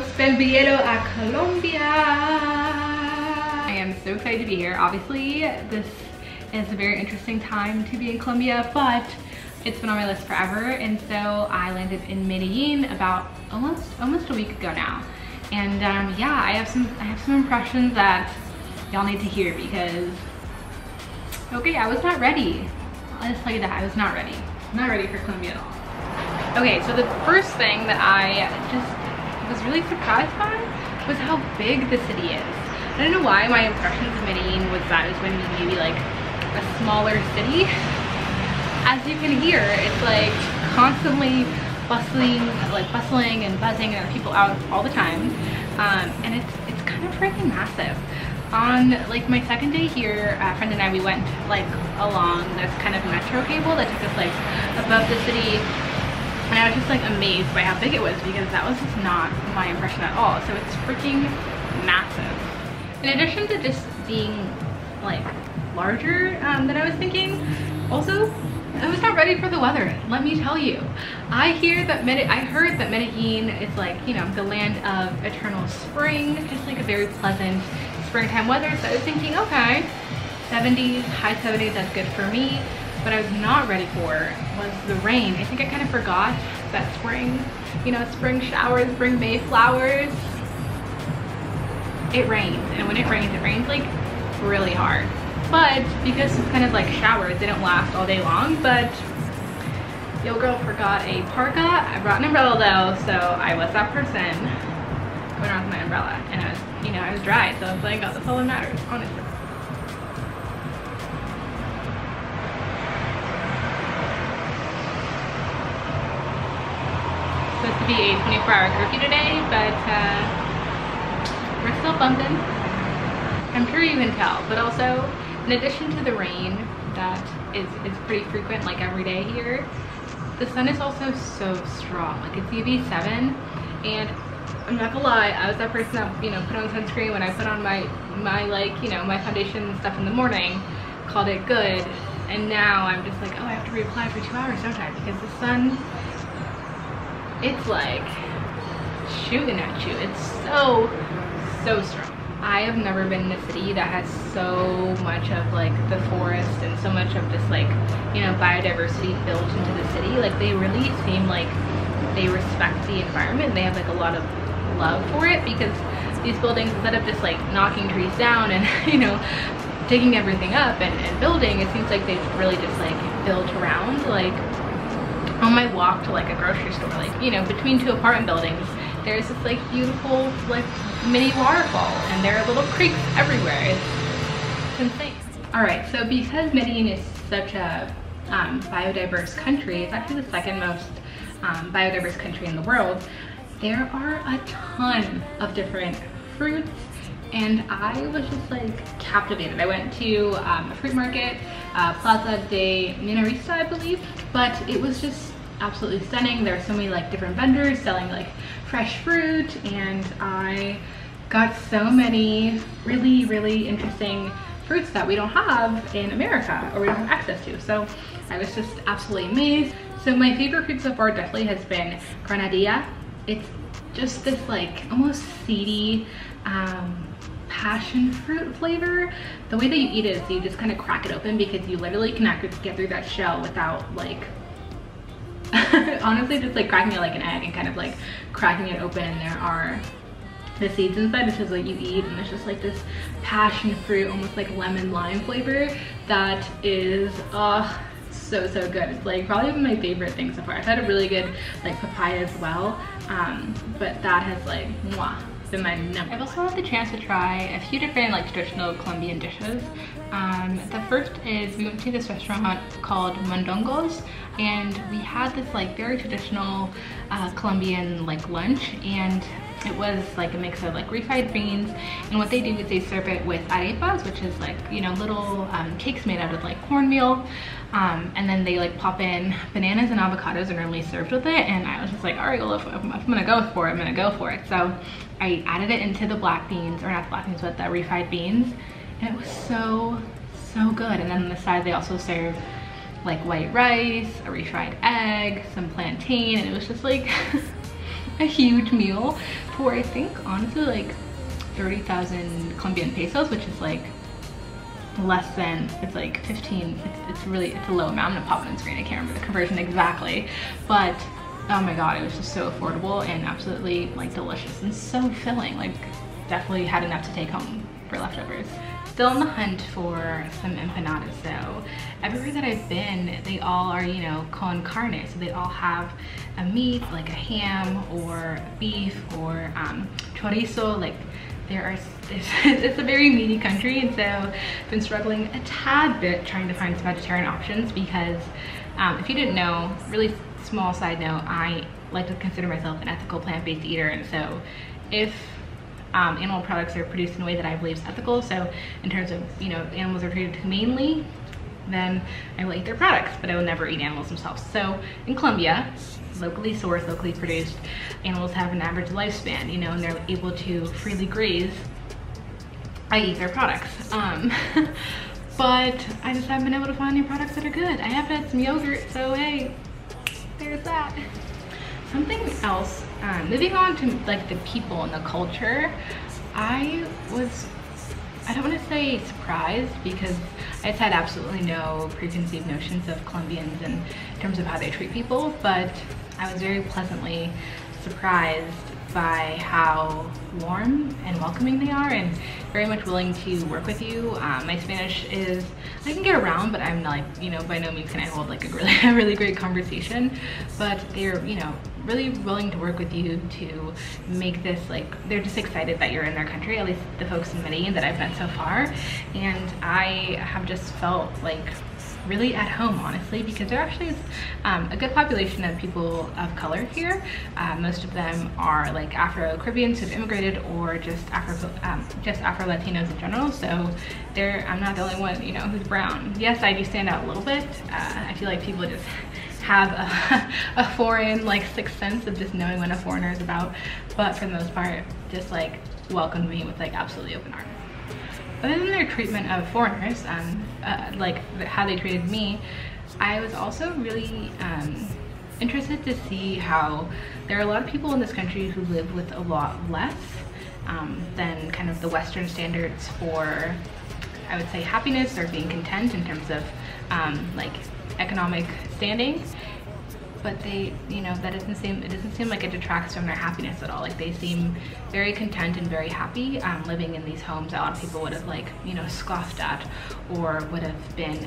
Nos volvieron a Colombia. I am so excited to be here. Obviously, this is a very interesting time to be in Colombia, but it's been on my list forever. And so I landed in Medellín about almost a week ago now. And yeah, I have some impressions that y'all need to hear because, okay, I was not ready. I'll just tell you that I was not ready. Not ready for Colombia at all. Okay, so the first thing that I just was really surprised by was how big the city is. I don't know why my impressions of Medellín was that it was going to be maybe like a smaller city. As you can hear, it's like constantly bustling and buzzing, and people out all the time, and it's kind of freaking massive. On like my second day here, a friend and I, we went like along this kind of metro cable that took us like above the city, and I was just like amazed by how big it was because that was just not my impression at all. So it's freaking massive. In addition to just being like larger than I was thinking, also I was not ready for the weather, let me tell you. I heard that Medellín is like, you know, the land of eternal spring, just like a very pleasant springtime weather. So I was thinking, okay, 70s, high 70s, that's good for me. What I was not ready for was the rain. I think I kind of forgot that spring, you know, spring showers bring May flowers. It rains, and when it rains like really hard. But because it's kind of like showers, they don't last all day long. But yo girl forgot a parka. I brought an umbrella though, so I was that person going around with my umbrella, and I was, you know, I was dry, so I was like, oh, that's all that matters, honestly. Supposed to be a 24-hour curfew today, but we're still bumping. I'm sure you can tell, but also, in addition to the rain that is pretty frequent, like every day here, the sun is also so strong. Like it's UV 7, and I'm not gonna lie, I was that person that, you know, put on sunscreen when I put on my like, you know, my foundation and stuff in the morning, called it good, and now I'm just like, oh, I have to reapply for 2 hours, don't I? Because the sun, it's like shooting at you. It's so strong. I have never been in a city that has so much of like the forest and so much of this like, you know, biodiversity built into the city. Like they really seem like they respect the environment. They have like a lot of love for it, because these buildings, instead of just like knocking trees down and, you know, digging everything up and building, it seems like they've really just like built around. Like on my walk to like a grocery store, like, you know, between two apartment buildings, there's this like beautiful like mini waterfall, and there are little creeks everywhere. It's insane. All right, so because Medellin is such a biodiverse country, it's actually the second most biodiverse country in the world, there are a ton of different fruits, and I was just like captivated. I went to a fruit market, Plaza de Minorista, I believe, but it was just absolutely stunning. There are so many like different vendors selling like fresh fruit, and I got so many really interesting fruits that we don't have in America, or we don't have access to. So I was just absolutely amazed. So my favorite fruit so far definitely has been granadilla. It's just this like almost seedy passion fruit flavor. The way that you eat it is you just kind of crack it open, because you literally cannot get through that shell without like honestly just like cracking it like an egg and kind of like cracking it open, and there are the seeds inside. It's just like you eat, and it's just like this passion fruit, almost like lemon lime flavor that is so good. It's like probably my favorite thing so far. I've had a really good like papaya as well, but that has like been my number. I've also had the chance to try a few different like traditional Colombian dishes. The first is we went to this restaurant called Mondongos, and we had this like very traditional Colombian like lunch, and it was like a mix of like refried beans, and what they do is they serve it with arepas, which is like, you know, little cakes made out of like cornmeal, and then they like pop in bananas and avocados are normally served with it. And I was just like, all right, well, if I'm gonna go for it, I'm gonna go for it. So I added it into the black beans, or not the black beans, but the refried beans, and it was so good. And then on the side they also serve like white rice, a refried egg, some plantain, and it was just like a huge meal for I think honestly like 30,000 Colombian pesos, which is like less than, it's like 15, it's a low amount. I'm gonna pop it on screen, I can't remember the conversion exactly, but oh my god, it was just so affordable and absolutely like delicious and so filling. Like definitely had enough to take home for leftovers. Still on the hunt for some empanadas though. Everywhere that I've been, they all are, you know, con carne, so they all have a meat, like a ham or beef or chorizo. Like it's a very meaty country, and so I've been struggling a tad bit trying to find some vegetarian options because if you didn't know, really small side note, I like to consider myself an ethical plant-based eater, and so if animal products are produced in a way that I believe is ethical, so in terms of, you know, animals are treated humanely, then I will eat their products, but I will never eat animals themselves. So in Colombia, locally sourced, locally produced, animals have an average lifespan, you know, and they're able to freely graze. I eat their products. But I just haven't been able to find any products that are good. I have had some yogurt, so hey, there's that. Something else, moving on to like the people and the culture, I don't want to say surprised because I just had absolutely no preconceived notions of Colombians in terms of how they treat people, but I was very pleasantly surprised by how warm and welcoming they are and very much willing to work with you. My Spanish is, I can get around, but I'm not, you know, by no means can I hold like a really great conversation, but they're, you know, really willing to work with you to make this, like, they're just excited that you're in their country, at least the folks in Medellín that I've met so far, and I have just felt like really at home, honestly, because there actually is a good population of people of color here. Most of them are like Afro-Caribbeans who've immigrated, or just Afro-Latinos in general. So I'm not the only one, you know, who's brown. Yes, I do stand out a little bit. I feel like people just have a foreign, like, sixth sense of just knowing what a foreigner is about, but for the most part, just like welcomed me with like absolutely open arms. Other than their treatment of foreigners, like how they treated me, I was also really interested to see how there are a lot of people in this country who live with a lot less than kind of the Western standards for, I would say, happiness or being content in terms of like economic standing. But they, you know, it doesn't seem like it detracts from their happiness at all. Like they seem very content and very happy living in these homes that a lot of people would have, like, you know, scoffed at or would have been,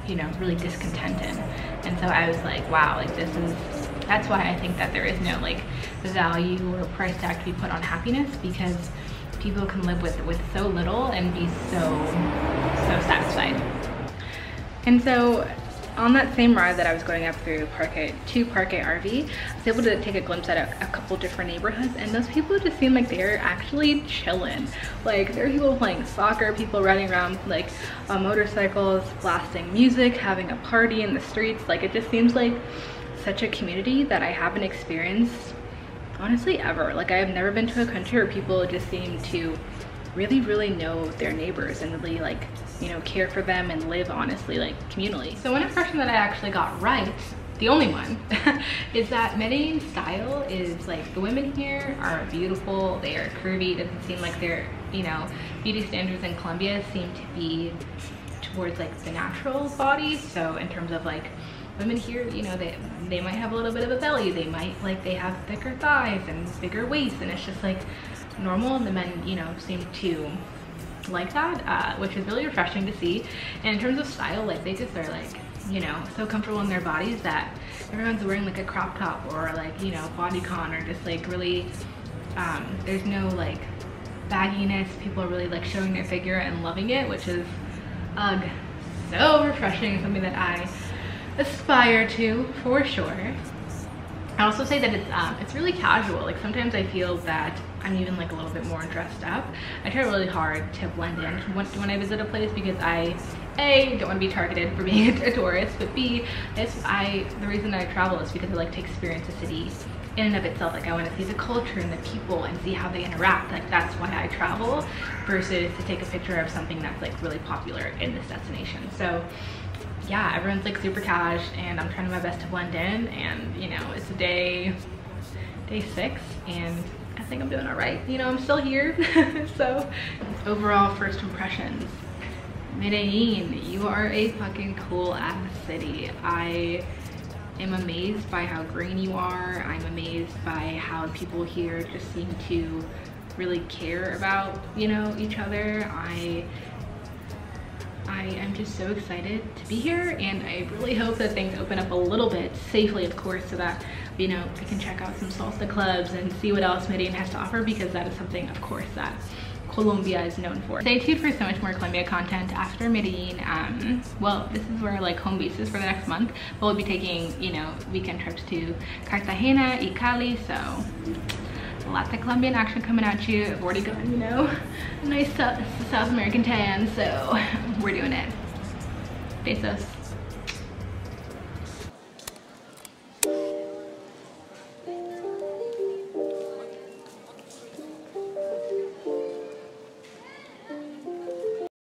you know, really discontented. And so I was like, wow, like that's why I think that there is no like value or price tag to be put on happiness, because people can live with so little and be so satisfied. And so on that same ride that I was going up through Parque RV, I was able to take a glimpse at a couple different neighborhoods, and those people just seem like they're actually chilling. Like there are people playing soccer, people riding around like on motorcycles, blasting music, having a party in the streets. Like it just seems like such a community that I haven't experienced honestly ever. Like I have never been to a country where people just seem to really know their neighbors and really, like, you know, care for them and live honestly, like communally. So one impression that I actually got right, the only one, is that Medellin style is like, the women here are beautiful, they are curvy. It doesn't seem like they're, you know, beauty standards in Colombia seem to be towards like the natural body. So in terms of like women here, you know, they might have a little bit of a belly, they might, like, they have thicker thighs and bigger waists, and it's just like normal. And the men, you know, seem to like that, which is really refreshing to see. And in terms of style, like they just are like, you know, so comfortable in their bodies that everyone's wearing like a crop top or like, you know, bodycon, or just like really there's no like bagginess. People are really like showing their figure and loving it, which is so refreshing, something that I aspire to for sure. I also say that it's really casual. Like sometimes I feel that I'm even like a little bit more dressed up. I try really hard to blend in when I visit a place, because I, A, don't want to be targeted for being a tourist, but B, the reason I travel is because I like to experience a city in and of itself. Like I want to see the culture and the people and see how they interact. Like that's why I travel, versus to take a picture of something that's like really popular in this destination. So yeah, everyone's like super cash, and I'm trying my best to blend in, and you know, it's a day day 6 and I think I'm doing all right. You know, I'm still here. So overall first impressions. Medellín, you are a fucking cool ass city. I am amazed by how green you are. I'm amazed by how people here just seem to really care about, you know, each other. I am just so excited to be here, and I really hope that things open up a little bit, safely of course, so that, you know, we can check out some salsa clubs and see what else Medellín has to offer, because that is something of course that Colombia is known for. Stay tuned for so much more Colombia content after Medellín. Well, this is where like home base is for the next month, but we'll be taking, you know, weekend trips to Cartagena y Cali, so lots of Colombian action coming at you. I've already gotten, you know, a nice South American tan, so we're doing it. Besos.